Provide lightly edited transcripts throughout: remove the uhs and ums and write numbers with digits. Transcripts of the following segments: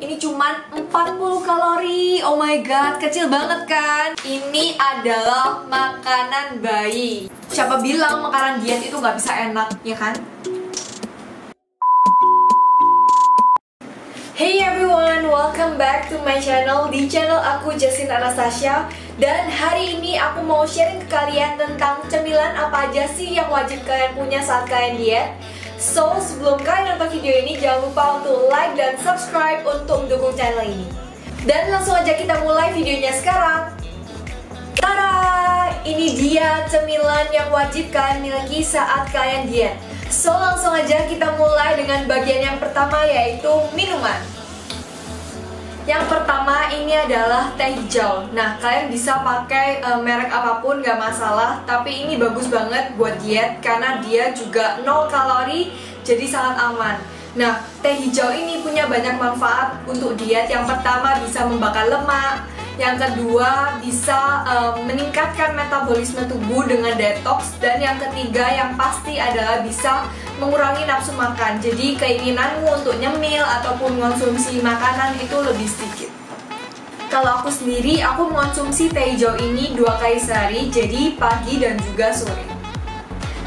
Ini cuman 40 kalori. Oh my god, kecil banget kan? Ini adalah makanan bayi. Siapa bilang makanan diet itu nggak bisa enak, ya kan? Hey everyone, welcome back to my channel. Di channel aku Jasmine Anastasia. Dan hari ini aku mau sharing ke kalian tentang cemilan apa aja sih yang wajib kalian punya saat kalian diet. So, sebelum kalian nonton video ini, jangan lupa untuk like dan subscribe untuk mendukung channel ini. Dan langsung aja kita mulai videonya sekarang. Tada! Ini dia cemilan yang wajib kalian miliki saat kalian diet. So, langsung aja kita mulai dengan bagian yang pertama, yaitu minuman. Yang pertama ini adalah teh hijau. Nah, kalian bisa pakai merek apapun, gak masalah. Tapi ini bagus banget buat diet karena dia juga 0 kalori, jadi sangat aman. Nah, teh hijau ini punya banyak manfaat untuk diet. Yang pertama bisa membakar lemak. Yang kedua bisa meningkatkan metabolisme tubuh dengan detox. Dan yang ketiga yang pasti adalah bisa mengurangi nafsu makan. Jadi keinginanmu untuk nyemil ataupun mengonsumsi makanan itu lebih sedikit. Kalau aku sendiri, aku mengonsumsi teh hijau ini 2 kali sehari, jadi pagi dan juga sore.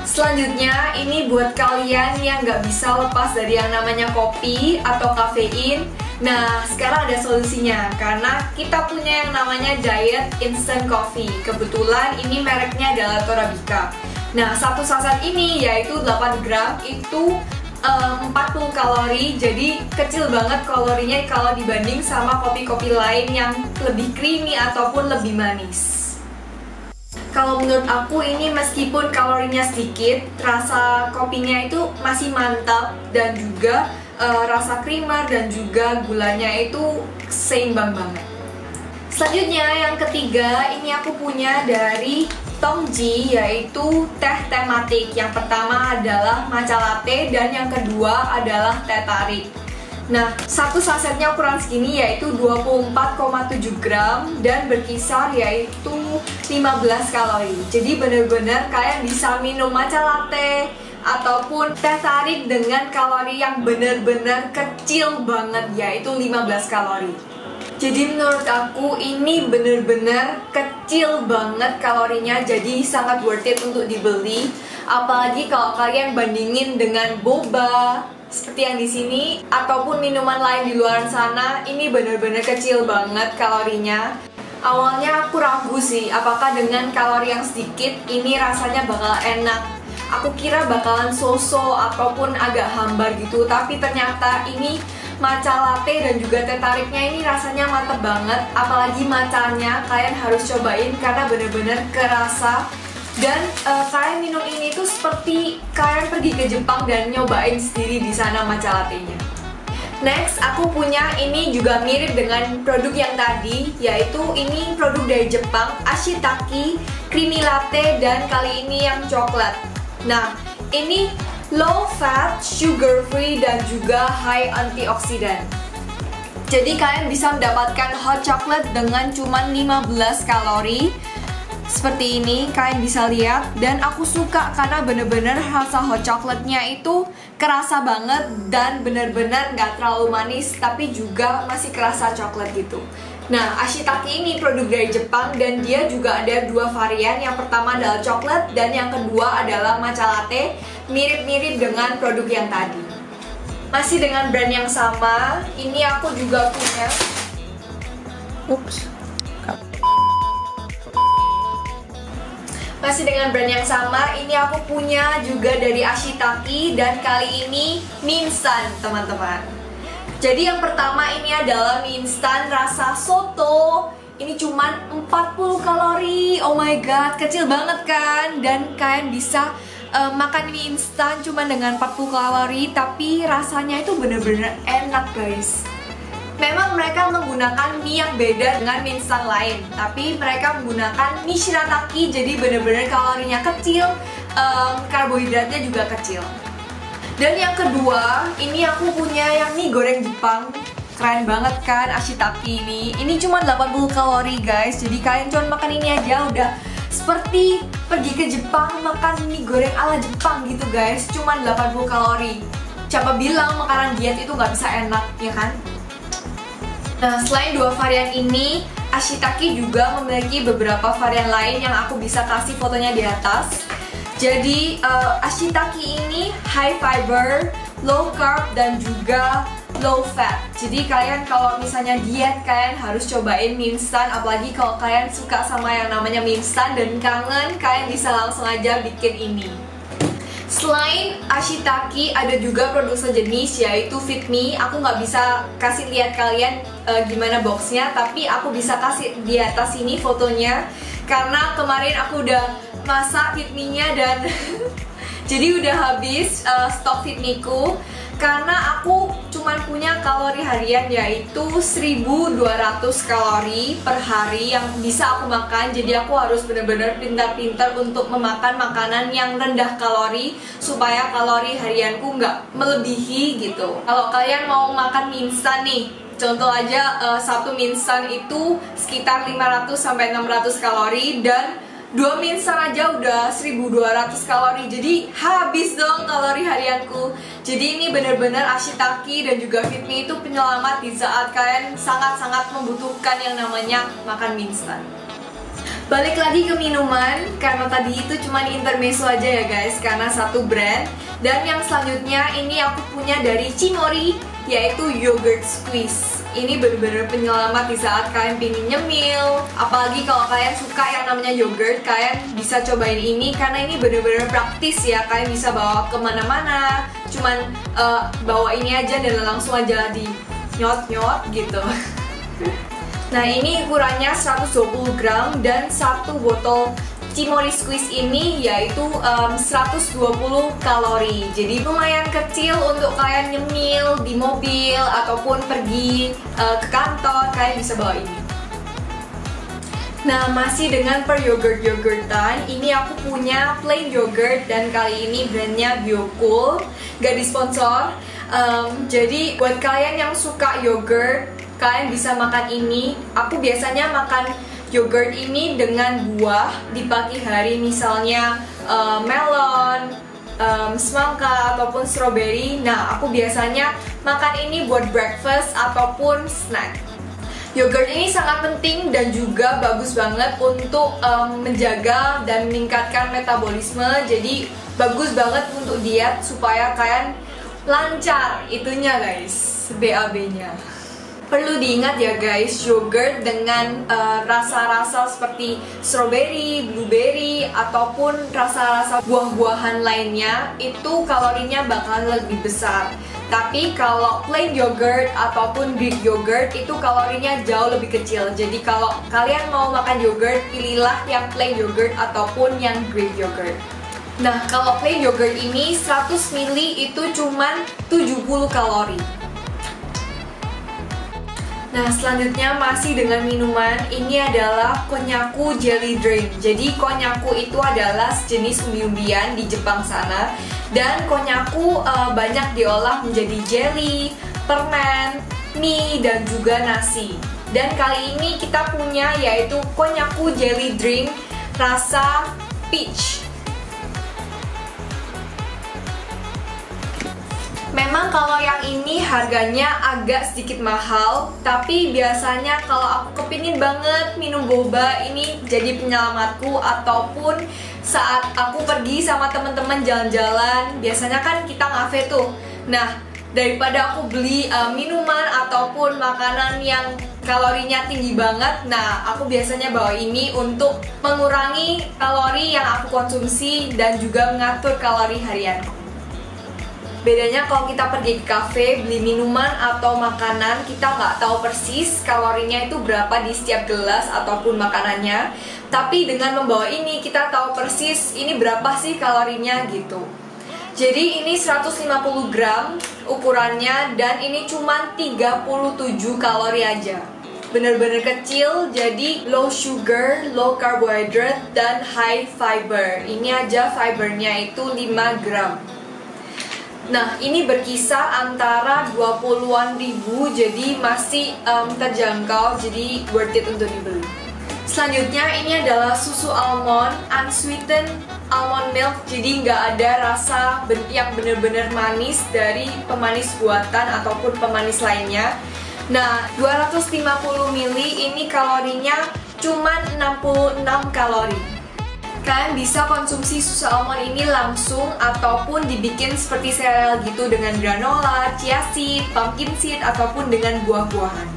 Selanjutnya, ini buat kalian yang nggak bisa lepas dari yang namanya kopi atau kafein. Nah, sekarang ada solusinya, karena kita punya yang namanya Diet Instant Coffee. Kebetulan ini mereknya adalah Torabika. Nah, satu saset ini yaitu 8 gram itu 40 kalori, jadi kecil banget kalorinya kalau dibanding sama kopi-kopi lain yang lebih creamy ataupun lebih manis. Kalau menurut aku ini meskipun kalorinya sedikit, rasa kopinya itu masih mantap dan juga rasa creamer dan juga gulanya itu seimbang banget. Selanjutnya yang ketiga ini aku punya dari Tongji, yaitu teh tematik. Yang pertama adalah matcha latte dan yang kedua adalah teh tarik. Nah, satu sasetnya ukuran segini yaitu 24,7 gram dan berkisar yaitu 15 kalori. Jadi benar-benar kalian bisa minum matcha latte ataupun teh tarik dengan kalori yang benar-benar kecil banget, yaitu 15 kalori. Jadi menurut aku ini bener-bener kecil banget kalorinya, jadi sangat worth it untuk dibeli. Apalagi kalau kalian bandingin dengan boba seperti yang di sini ataupun minuman lain di luar sana, ini bener-bener kecil banget kalorinya. Awalnya aku ragu sih, apakah dengan kalori yang sedikit ini rasanya bakal enak. Aku kira bakalan so-so ataupun agak hambar gitu, tapi ternyata ini matcha latte dan juga teh tariknya ini rasanya mantep banget. Apalagi matchanya kalian harus cobain karena bener-bener kerasa. Dan kalian minum ini tuh seperti kalian pergi ke Jepang dan nyobain sendiri di sana matcha latte-nya. Next, aku punya ini juga mirip dengan produk yang tadi, yaitu ini produk dari Jepang, Ashitaki Creamy Latte, dan kali ini yang coklat. Nah, ini low fat, sugar free, dan juga high antioksidan. Jadi kalian bisa mendapatkan hot chocolate dengan cuma 15 kalori. Seperti ini, kalian bisa lihat. Dan aku suka karena bener-bener rasa hot chocolate-nya itu kerasa banget dan bener-bener gak terlalu manis, tapi juga masih kerasa coklat gitu. Nah, Ashitaki ini produk dari Jepang dan dia juga ada 2 varian. Yang pertama adalah coklat dan yang kedua adalah matcha latte, mirip-mirip dengan produk yang tadi. Masih dengan brand yang sama, ini aku juga punya. Masih dengan brand yang sama, ini aku punya juga dari Ashitaki dan kali ini mie instan, teman-teman. Jadi yang pertama ini adalah mie instan rasa soto. Ini cuman 40 kalori. Oh my god, kecil banget kan? Dan kalian bisa makan mie instan cuma dengan 40 kalori, tapi rasanya itu bener-bener enak guys. Memang mereka menggunakan mie yang beda dengan mie instan lain, tapi mereka menggunakan mie shirataki, jadi bener-bener kalorinya kecil, karbohidratnya juga kecil. Dan yang kedua, ini aku punya yang mie goreng Jepang. Keren banget kan Ashitaki ini. Ini cuma 80 kalori guys. Jadi kalian cuma makan ini aja udah seperti pergi ke Jepang makan mie goreng ala Jepang gitu guys. Cuma 80 kalori. Siapa bilang makanan diet itu nggak bisa enak, ya kan? Nah, selain dua varian ini, Ashitake juga memiliki beberapa varian lain yang aku bisa kasih fotonya di atas. Jadi Ashitake ini high fiber, low carb, dan juga low fat. Jadi kalian kalau misalnya diet, kalian harus cobain mie instan. Apalagi kalau kalian suka sama yang namanya mie instan dan kangen, kalian bisa langsung aja bikin ini. Selain Ashitake, ada juga produk sejenis yaitu Fit Me. Aku nggak bisa kasih lihat kalian gimana boxnya, tapi aku bisa kasih di atas ini fotonya. Karena kemarin aku udah masak Fit Me-nya dan jadi udah habis stok Fit Me-ku. Karena aku cuman punya kalori harian yaitu 1200 kalori per hari yang bisa aku makan. Jadi aku harus benar-benar pintar-pintar untuk memakan makanan yang rendah kalori supaya kalori harianku nggak melebihi gitu. Kalau kalian mau makan mie instan nih, contoh aja satu mie instan itu sekitar 500-600 kalori dan 2 mie instan aja udah 1200 kalori. Jadi habis dong kalori harianku. Jadi ini bener-bener Ashitake dan juga Fit Me itu penyelamat di saat kalian sangat-sangat membutuhkan yang namanya makan mie instan. Balik lagi ke minuman, karena tadi itu cuma intermezzo aja ya guys, karena satu brand. Dan yang selanjutnya ini aku punya dari Cimori, yaitu yogurt squeeze. Ini bener-bener penyelamat di saat kalian pingin nyemil. Apalagi kalau kalian suka yang namanya yogurt, kalian bisa cobain ini karena ini bener-bener praktis ya. Kalian bisa bawa kemana-mana, cuman bawa ini aja dan langsung aja di nyot-nyot gitu. Nah, ini ukurannya 120 gram dan satu botol Cimori Squeeze ini yaitu 120 kalori. Jadi lumayan kecil untuk kalian nyemil di mobil ataupun pergi ke kantor, kalian bisa bawa ini. Nah, masih dengan per yogurt-yogurtan, ini aku punya plain yogurt dan kali ini brandnya Biocool, gak disponsor. Jadi buat kalian yang suka yogurt, kalian bisa makan ini. Aku biasanya makan yogurt ini dengan buah di pagi hari, misalnya melon, semangka, ataupun strawberry. Nah, aku biasanya makan ini buat breakfast ataupun snack. Yogurt ini sangat penting dan juga bagus banget untuk menjaga dan meningkatkan metabolisme. Jadi bagus banget untuk diet supaya kalian lancar itunya guys, BAB-nya. Perlu diingat ya guys, yogurt dengan rasa-rasa seperti strawberry, blueberry, ataupun rasa-rasa buah-buahan lainnya itu kalorinya bakal lebih besar. Tapi kalau plain yogurt ataupun Greek yogurt itu kalorinya jauh lebih kecil. Jadi kalau kalian mau makan yogurt, pilihlah yang plain yogurt ataupun yang Greek yogurt. Nah, kalau plain yogurt ini 100 ml itu cuman 70 kalori. Nah, selanjutnya masih dengan minuman, ini adalah Konnyaku Jelly Drink. Jadi Konnyaku itu adalah sejenis umbi-umbian di Jepang sana. Dan Konnyaku banyak diolah menjadi jelly, permen, mie, dan juga nasi. Dan kali ini kita punya yaitu Konnyaku Jelly Drink rasa peach. Memang kalau yang ini harganya agak sedikit mahal, tapi biasanya kalau aku kepingin banget minum boba, ini jadi penyelamatku. Ataupun saat aku pergi sama teman-teman jalan-jalan, biasanya kan kita ngafe tuh. Nah, daripada aku beli minuman ataupun makanan yang kalorinya tinggi banget, nah aku biasanya bawa ini untuk mengurangi kalori yang aku konsumsi dan juga mengatur kalori harianku. Bedanya kalau kita pergi ke cafe, beli minuman atau makanan, kita nggak tahu persis kalorinya itu berapa di setiap gelas ataupun makanannya. Tapi dengan membawa ini, kita tahu persis ini berapa sih kalorinya gitu. Jadi ini 150 gram ukurannya dan ini cuma 37 kalori aja. Bener-bener kecil, jadi low sugar, low carbohydrate, dan high fiber. Ini aja fibernya itu 5 gram. Nah, ini berkisar antara 20-an ribu, jadi masih terjangkau, jadi worth it untuk dibeli. Selanjutnya ini adalah susu almond, unsweetened almond milk, jadi nggak ada rasa yang bener-bener manis dari pemanis buatan ataupun pemanis lainnya. Nah, 250 ml ini kalorinya cuman 66 kalori. Kalian bisa konsumsi susu almond ini langsung ataupun dibikin seperti sereal gitu dengan granola, chia seed, pumpkin seed, ataupun dengan buah-buahan.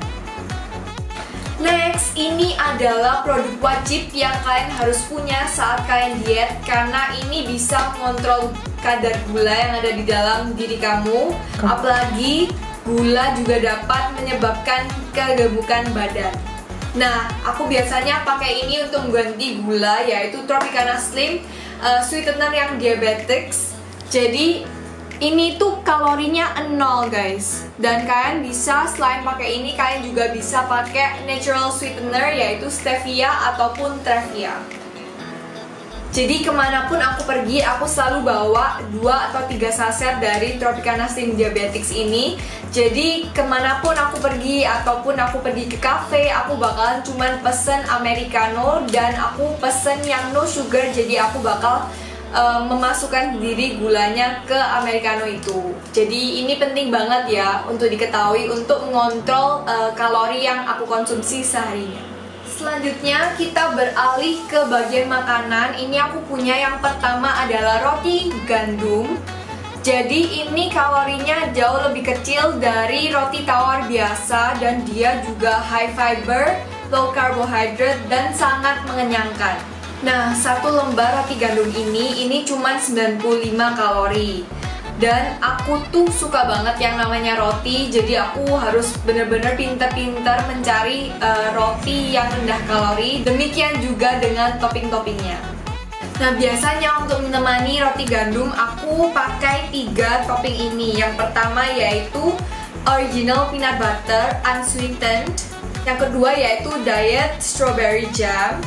Next, ini adalah produk wajib yang kalian harus punya saat kalian diet, karena ini bisa mengontrol kadar gula yang ada di dalam diri kamu. Apalagi gula juga dapat menyebabkan kegemukan badan. Nah, aku biasanya pakai ini untuk mengganti gula, yaitu Tropicana Slim sweetener yang diabetics. Jadi ini tuh kalorinya 0 guys. Dan kalian bisa selain pakai ini, kalian juga bisa pakai natural sweetener, yaitu stevia ataupun stevia. Jadi kemanapun aku pergi, aku selalu bawa 2 atau 3 saset dari Tropicana Slim Diabetics ini. Jadi kemanapun aku pergi ataupun aku pergi ke cafe, aku bakalan cuman pesen americano dan aku pesen yang no sugar. Jadi aku bakal memasukkan sendiri gulanya ke americano itu. Jadi ini penting banget ya untuk diketahui untuk mengontrol kalori yang aku konsumsi seharinya. Selanjutnya kita beralih ke bagian makanan. Ini aku punya yang pertama adalah roti gandum. Jadi ini kalorinya jauh lebih kecil dari roti tawar biasa dan dia juga high fiber, low carbohydrate dan sangat mengenyangkan. Nah, satu lembar roti gandum ini cuma 95 kalori. Dan aku tuh suka banget yang namanya roti, jadi aku harus bener-bener pintar-pintar mencari roti yang rendah kalori. Demikian juga dengan topping-toppingnya. Nah, biasanya untuk menemani roti gandum aku pakai 3 topping ini. Yang pertama yaitu original peanut butter unsweetened. Yang kedua yaitu diet strawberry jam.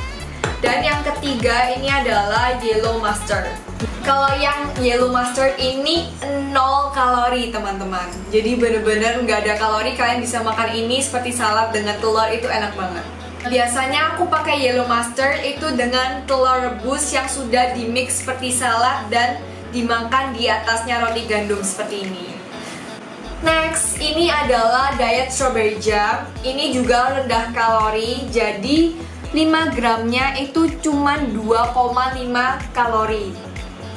Dan yang ketiga ini adalah yellow mustard. Kalau yang yellow mustard ini 0 kalori teman-teman. Jadi bener-bener nggak ada kalori, kalian bisa makan ini seperti salad dengan telur, itu enak banget. Biasanya aku pakai yellow mustard itu dengan telur rebus yang sudah di mix seperti salad dan dimakan di atasnya roti gandum seperti ini. Next, ini adalah diet strawberry jam. Ini juga rendah kalori, jadi 5 gramnya itu cuma 2,5 kalori.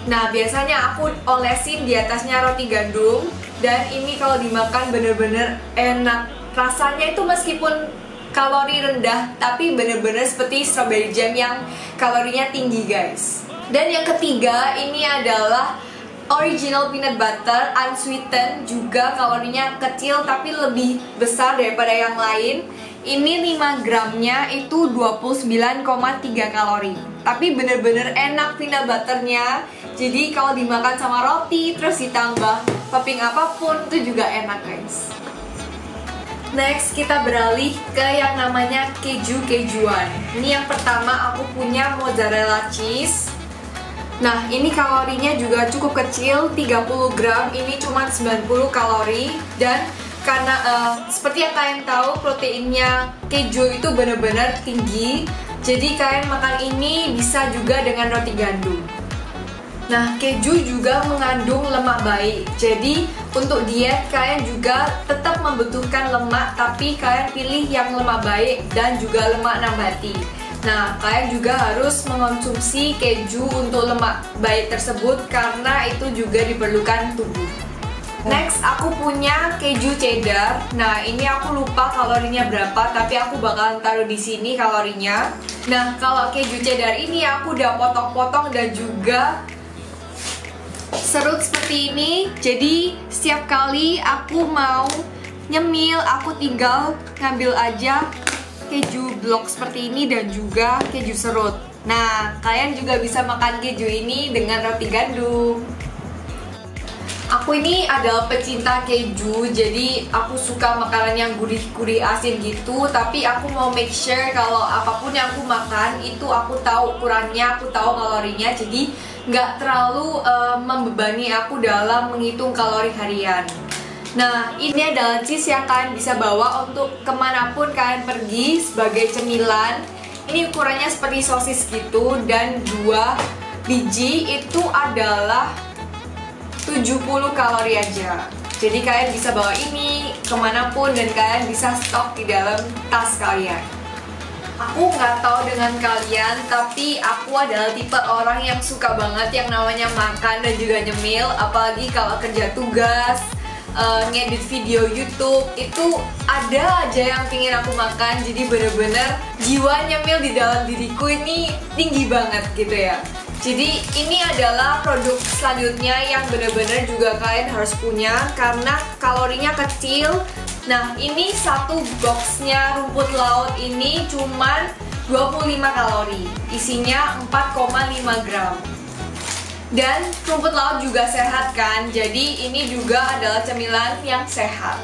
Nah, biasanya aku olesin di atasnya roti gandum. Dan ini kalau dimakan bener-bener enak. Rasanya itu meskipun kalori rendah, tapi bener-bener seperti strawberry jam yang kalorinya tinggi guys. Dan yang ketiga ini adalah original peanut butter unsweetened. Juga kalorinya kecil tapi lebih besar daripada yang lain. Ini 5 gramnya itu 29,3 kalori. Tapi bener-bener enak peanut butternya. Jadi kalau dimakan sama roti terus ditambah topping apapun itu juga enak guys. Next kita beralih ke yang namanya keju-kejuan. Ini yang pertama aku punya mozzarella cheese. Nah, ini kalorinya juga cukup kecil, 30 gram. Ini cuma 90 kalori. Dan karena seperti yang kalian tahu, proteinnya keju itu benar-benar tinggi. Jadi kalian makan ini bisa juga dengan roti gandum. Nah, keju juga mengandung lemak baik. Jadi untuk diet kalian juga tetap membutuhkan lemak, tapi kalian pilih yang lemak baik dan juga lemak nabati. Nah, kalian juga harus mengonsumsi keju untuk lemak baik tersebut karena itu juga diperlukan tubuh. Next, aku punya keju cheddar. Nah, ini aku lupa kalorinya berapa, tapi aku bakalan taruh di sini kalorinya. Nah, kalau keju cheddar ini aku udah potong-potong dan juga serut seperti ini. Jadi, setiap kali aku mau nyemil, aku tinggal ngambil aja keju blok seperti ini dan juga keju serut. Nah, kalian juga bisa makan keju ini dengan roti gandum. Aku ini adalah pecinta keju, jadi aku suka makanan yang gurih-gurih asin gitu. Tapi aku mau make sure kalau apapun yang aku makan itu aku tahu ukurannya, aku tahu kalorinya. Jadi nggak terlalu membebani aku dalam menghitung kalori harian. Nah, ini adalah cheese yang kalian bisa bawa untuk kemanapun kalian pergi sebagai cemilan. Ini ukurannya seperti sosis gitu, dan 2 biji itu adalah 70 kalori aja. Jadi kalian bisa bawa ini kemanapun dan kalian bisa stok di dalam tas kalian. Aku nggak tahu dengan kalian, tapi aku adalah tipe orang yang suka banget yang namanya makan dan juga nyemil. Apalagi kalau kerja tugas, ngedit video YouTube, itu ada aja yang pingin aku makan. Jadi bener-bener jiwa nyemil di dalam diriku ini tinggi banget gitu ya. Jadi ini adalah produk selanjutnya yang bener-bener juga kalian harus punya karena kalorinya kecil. Nah, ini satu boxnya rumput laut ini cuman 25 kalori, isinya 4,5 gram. Dan rumput laut juga sehat kan, jadi ini juga adalah cemilan yang sehat.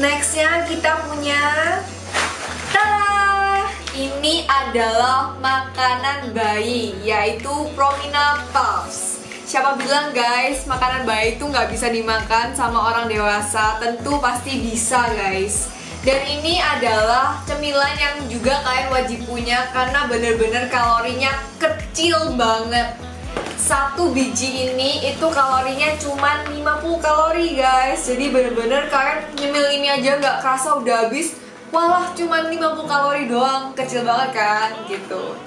Nextnya kita punya, tada! Ini adalah makanan bayi, yaitu Promina Puffs. Siapa bilang guys, makanan bayi itu nggak bisa dimakan sama orang dewasa? Tentu pasti bisa guys. Dan ini adalah cemilan yang juga kalian wajib punya karena bener-bener kalorinya kecil banget. Satu biji ini itu kalorinya cuma 50 kalori guys. Jadi bener-bener kalian nyemil ini aja nggak kerasa udah habis. Walah, cuma 50 kalori doang, kecil banget kan gitu.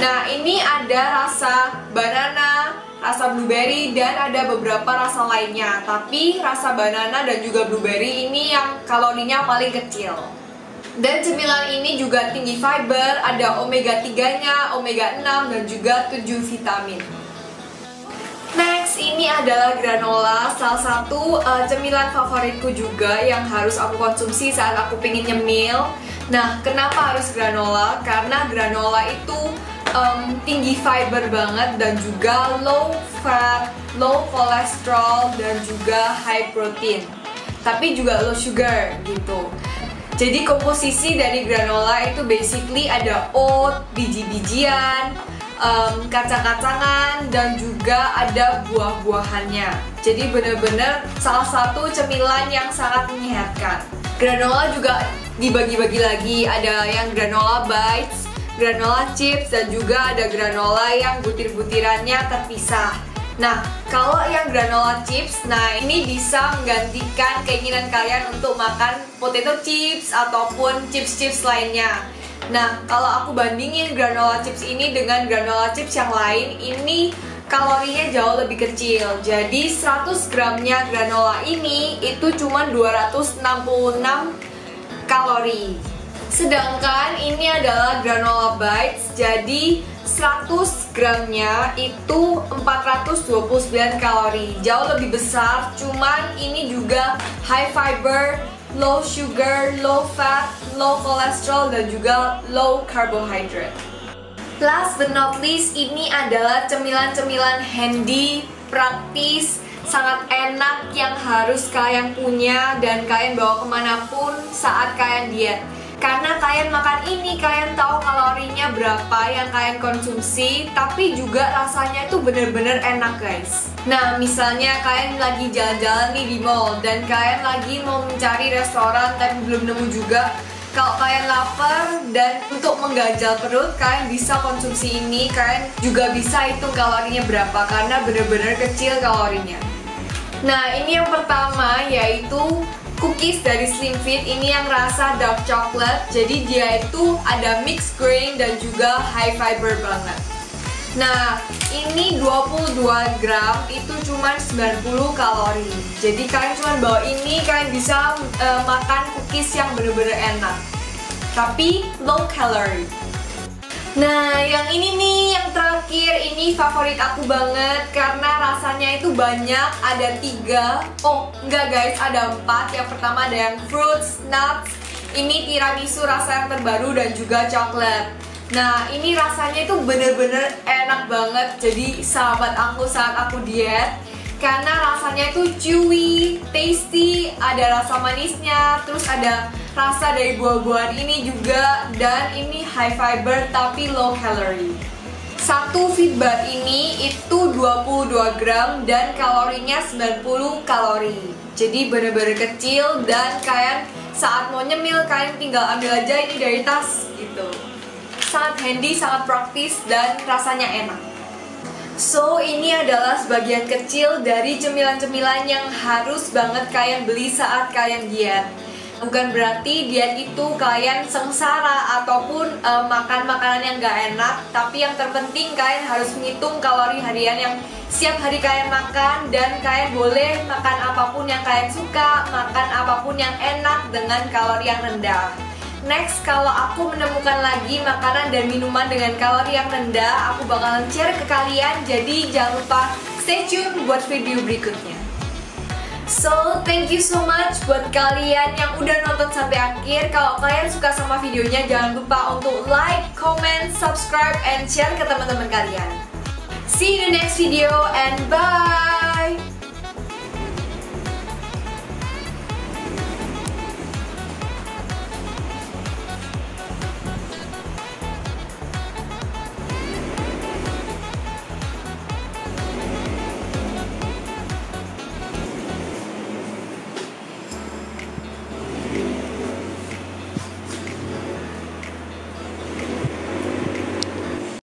Nah, ini ada rasa banana, rasa blueberry, dan ada beberapa rasa lainnya. Tapi rasa banana dan juga blueberry ini yang kalorinya paling kecil. Dan cemilan ini juga tinggi fiber, ada omega 3-nya, omega 6, dan juga 7 vitamin. Next, ini adalah granola, salah satu cemilan favoritku juga yang harus aku konsumsi saat aku pengen nyemil. Nah, kenapa harus granola? Karena granola itu tinggi fiber banget dan juga low fat, low cholesterol, dan juga high protein. Tapi juga low sugar gitu. Jadi komposisi dari granola itu basically ada oat, biji-bijian, kacang-kacangan, dan juga ada buah-buahannya. Jadi bener-bener salah satu cemilan yang sangat menyehatkan. Granola juga dibagi-bagi lagi, ada yang granola bites, granola chips, dan juga ada granola yang butir-butirannya terpisah. Nah, kalau yang granola chips, nah ini bisa menggantikan keinginan kalian untuk makan potato chips ataupun chips-chips lainnya. Nah, kalau aku bandingin granola chips ini dengan granola chips yang lain, ini kalorinya jauh lebih kecil. Jadi 100 gramnya granola ini itu cuma 266 kalori. Sedangkan ini adalah granola bites, jadi 100 gramnya itu 429 kalori. Jauh lebih besar, cuman ini juga high fiber, low sugar, low fat, low cholesterol, dan juga low carbohydrate. Last but not least, ini adalah cemilan-cemilan handy, praktis, sangat enak yang harus kalian punya dan kalian bawa kemanapun saat kalian diet. Karena kalian makan ini, kalian tahu kalorinya berapa yang kalian konsumsi, tapi juga rasanya itu bener-bener enak guys. Nah, misalnya kalian lagi jalan-jalan nih di mall dan kalian lagi mau mencari restoran tapi belum nemu juga. Kalau kalian lapar dan untuk mengganjal perut, kalian bisa konsumsi ini. Kalian juga bisa hitung kalorinya berapa karena bener-bener kecil kalorinya. Nah, ini yang pertama yaitu cookies dari Slim Fit. Ini yang rasa dark chocolate. Jadi dia itu ada mixed grain dan juga high fiber banget. Nah, ini 22 gram itu cuma 90 kalori. Jadi kalian cuma bawa ini, kalian bisa makan cookies yang bener-bener enak, tapi low calorie. Nah, yang ini nih, yang terakhir, ini favorit aku banget karena rasanya itu banyak, ada 3. Oh, enggak guys, ada 4. Yang pertama ada yang fruits, nuts, ini tiramisu rasa yang terbaru, dan juga coklat. Nah, ini rasanya itu bener-bener enak banget. Jadi sahabat aku saat aku diet, karena rasanya itu chewy, tasty, ada rasa manisnya, terus ada rasa dari buah-buahan ini juga, dan ini high fiber tapi low calorie. Satu Fitbit ini itu 22 gram dan kalorinya 90 kalori. Jadi bener-bener kecil dan kalian saat mau nyemil kalian tinggal ambil aja ini dari tas gitu. Sangat handy, sangat praktis, dan rasanya enak. So, ini adalah sebagian kecil dari cemilan-cemilan yang harus banget kalian beli saat kalian diet. Bukan berarti diet itu kalian sengsara ataupun makan makanan yang gak enak, tapi yang terpenting kalian harus menghitung kalori harian yang setiap hari kalian makan, dan kalian boleh makan apapun yang kalian suka, makan apapun yang enak dengan kalori yang rendah. Next, kalau aku menemukan lagi makanan dan minuman dengan kalori yang rendah, aku bakalan share ke kalian. Jadi jangan lupa stay tune buat video berikutnya. So, thank you so much buat kalian yang udah nonton sampai akhir. Kalau kalian suka sama videonya, jangan lupa untuk like, comment, subscribe, and share ke teman-teman kalian. See you in the next video and bye!